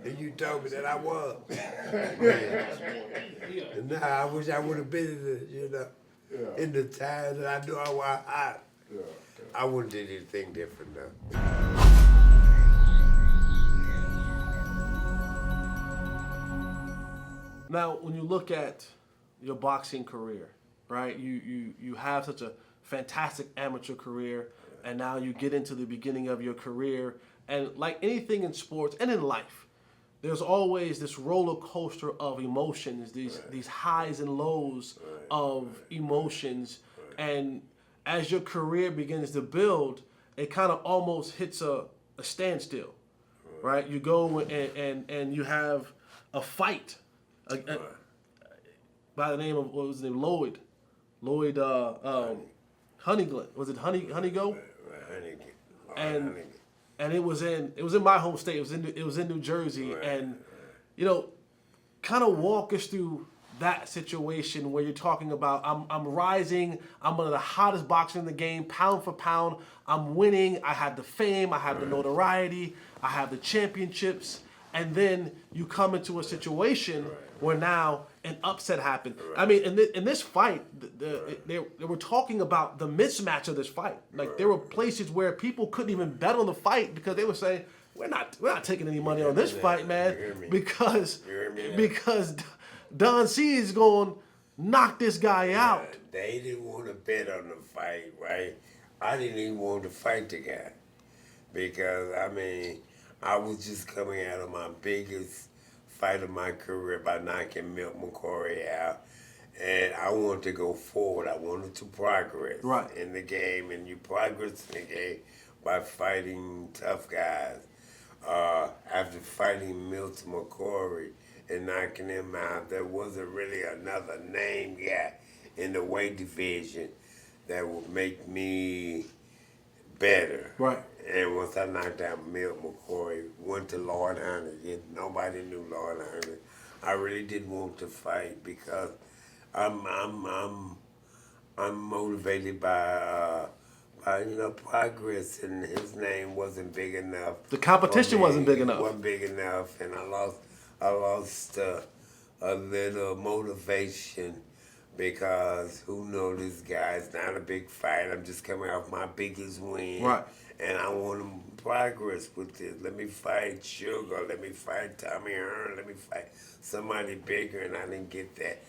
and you told me that I was. And now I wish I would have been in the, in the time that I knew I was hot. I wouldn't do anything different though. Now, when you look at your boxing career, right? You have such a fantastic amateur career, and now you get into the beginning of your career, and like anything in sports and in life, there's always this roller coaster of emotions, these highs and lows of emotions, and as your career begins to build, it kind of almost hits a standstill, right? You go and you have a fight by the name of, what was his name, Lloyd, Honeyghan, was it Honeyghan? And it was in my home state. It was in New Jersey, and kind of walk us through that situation where you're talking about I'm rising, I'm one of the hottest boxers in the game, pound for pound, I'm winning, I have the fame, I have the notoriety, I have the championships, and then you come into a situation where now an upset happened. I mean, in this fight, they were talking about the mismatch of this fight. Like there were places where people couldn't even bet on the fight because they were saying, we're not taking any money on this fight, man, because Don C is going to knock this guy out. They didn't want to bet on the fight, right? I didn't even want to fight the guy because, I mean, I was just coming out of my biggest fight of my career by knocking Milt McCory out. And I wanted to go forward. I wanted to progress in the game. And you progress in the game by fighting tough guys. After fighting Milt McCory and knocking him out, there wasn't really another name guy in the weight division that would make me better. Right. And once I knocked out Milt McCoy, went to Lloyd again. Nobody knew Lloyd. I really didn't want to fight because I'm motivated by progress, and his name wasn't big enough. The competition wasn't big enough. Wasn't big enough, and I lost a little motivation. Because who knows, this guy's not a big fight. I'm just coming off my biggest win. Right. And I want to progress with this. Let me fight Sugar. Let me fight Tommy Hearn. Let me fight somebody bigger. And I didn't get that.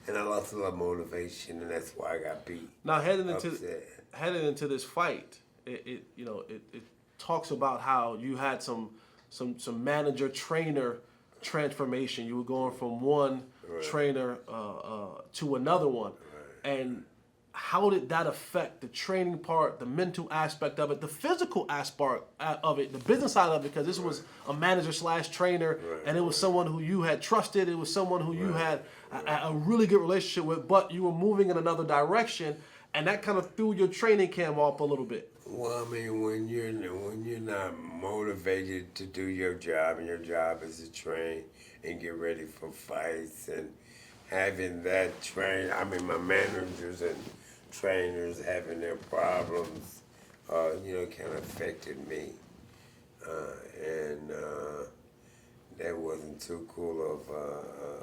And I lost a lot of motivation, and that's why I got beat. Now, heading into this fight, it talks about how you had some manager trainer transformation. You were going from one trainer to another one, and how did that affect the training part, the mental aspect of it, the physical aspect of it, the business side of it? Because this was a manager / trainer, and it was someone who you had trusted. It was someone who you had a really good relationship with, but you were moving in another direction, and that kind of threw your training camp off a little bit. Well, I mean, when you're not motivated to do your job, and your job is to train and get ready for fights, and having that train, I mean, my managers and trainers having their problems, kind of affected me, and that wasn't too cool of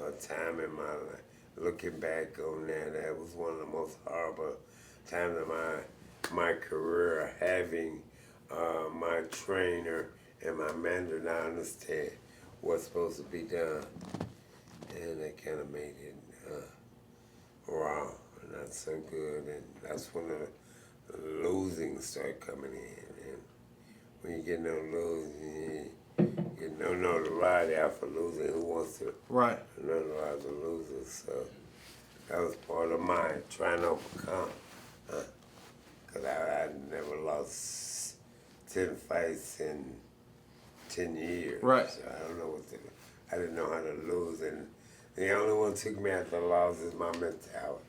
a time in my life. Looking back on that was one of the most horrible times of my career, having my trainer and my manager not understand what's supposed to be done, and that kind of made it raw, not so good, and that's when the losing started coming in, and when you get no losing, you get no notoriety out for losing. Who wants to notorize a loser? So that was part of my trying to overcome. Because I never lost 10 fights in 10 years. Right. So I don't know I didn't know how to lose. And the only one took me out the loss is my mentality.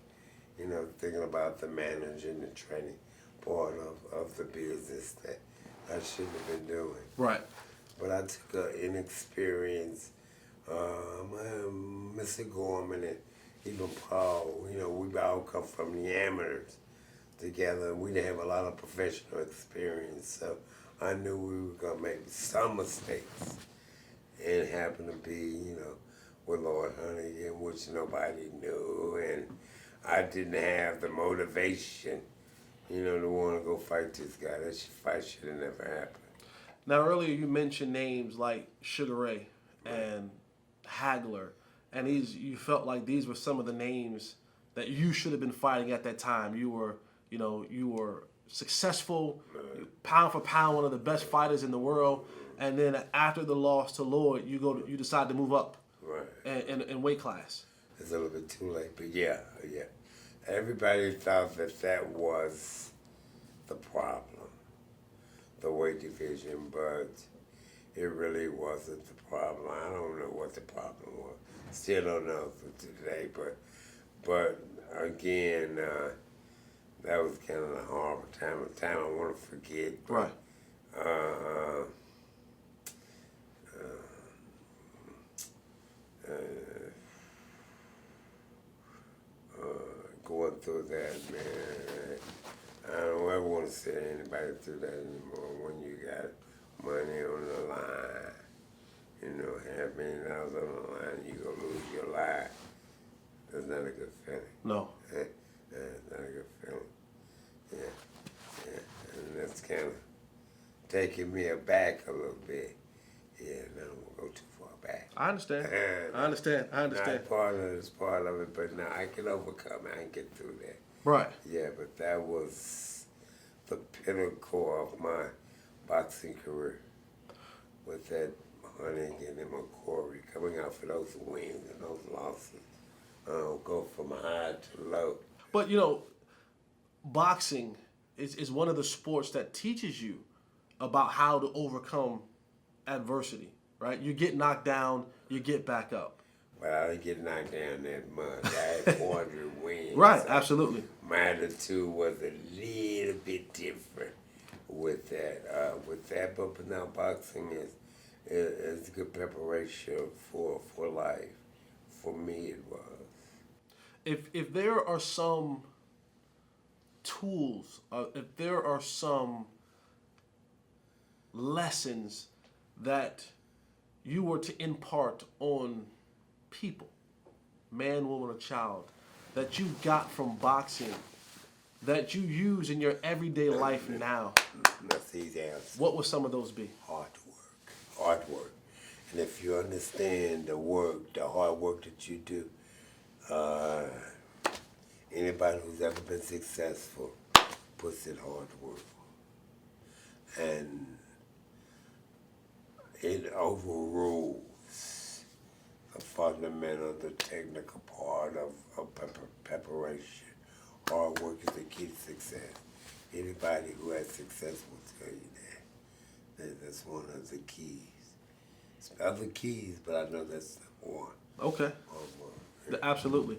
Thinking about the manager and the training part of the business that I shouldn't have been doing. Right. But I took an inexperienced, Mr. Gorman and even Paul, we all come from the amateurs together. We didn't have a lot of professional experience, so I knew we were going to make some mistakes and happened to be, with Lord Honeyghan, which nobody knew, and I didn't have the motivation, to want to go fight this guy. That fight should have never happened. Now, earlier you mentioned names like Sugar Ray and Hagler, and you felt like these were some of the names that you should have been fighting at that time. You were successful, pound for pound, one of the best fighters in the world. And then after the loss to Lloyd, you decide to move up in weight class. It's a little bit too late, but yeah. Everybody thought that was the problem, the weight division, but it really wasn't the problem. I don't know what the problem was. Still don't know today, but again, that was kind of a horrible time. A time I want to forget. But, right. Going through that, man. I don't ever want to say anybody through that anymore. When you got money on the line, $500 million on the line, you gonna lose your life. That's not a good feeling. No. That's not a good feeling. Yeah. And that's kind of taking me aback a little bit. Yeah, no, I don't go too far back. I understand. I understand. Not part of it, but now I can overcome it. I can get through that. Right. Yeah, but that was the pinnacle of my boxing career. With that Honeyghan and McCory coming out for those wins and those losses. Go from high to low. But, boxing is one of the sports that teaches you about how to overcome adversity, right? You get knocked down, you get back up. But I didn't get knocked down that much. I had 400 wins. Right, so absolutely. My attitude was a little bit different with that. But now boxing is good preparation for life. For me, it was. If there are some tools, if there are some lessons that you were to impart on people, man, woman, or child, that you got from boxing, that you use in your everyday life now, That's easy answer. what would some of those be? Hard work. And if you understand the hard work that you do, anybody who's ever been successful puts in hard work. And it overrules the fundamental, the technical part of preparation. Hard work is the key to success. Anybody who has success will tell you that. That's one of the keys. There's other keys, but I know that's one. Okay. Yeah. Absolutely.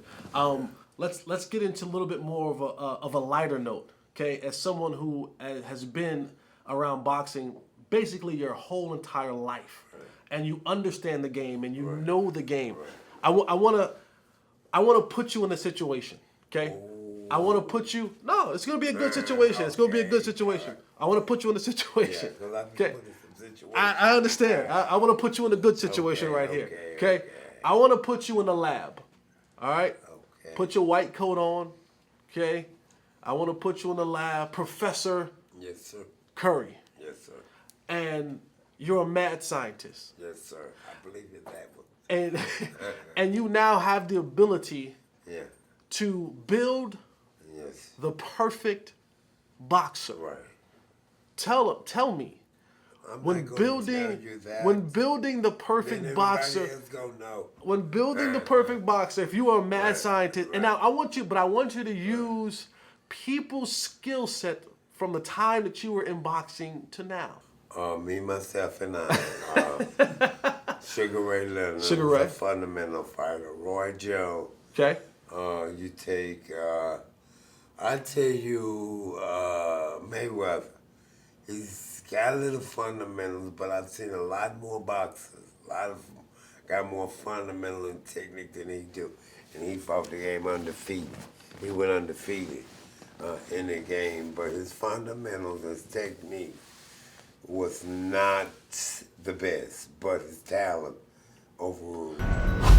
Let's get into a little bit more of a lighter note. Okay, as someone who has been around boxing basically your whole entire life, and you understand the game and you know the game. I want to put you in a situation. Okay, I want to put you. No, it's gonna be a good situation. It's gonna be a good situation. I want to put you in a situation. Okay, I understand. I want to put you in a good situation right here. Okay, I want to put you in the lab. All right. Okay. Put your white coat on. Okay. I want to put you in the lab, Professor. Yes, sir. Curry. Yes, sir. And you're a mad scientist. Yes, sir. I believe in that one. And and you now have the ability to build the perfect boxer. Right. Tell me. When building the perfect boxer, when building the perfect boxer, if you are a mad scientist, and now I want you to use people's skill set from the time that you were in boxing to now. Me, myself, and I. Sugar Ray Leonard was a fundamental fighter. Roy Joe. Okay. You take, I tell you, Mayweather. He's got a little fundamentals, but I've seen a lot more boxers. A lot of them got more fundamental and technique than he do. And he fought the game undefeated. He went undefeated in the game, but his fundamentals, his technique was not the best, but his talent overruled.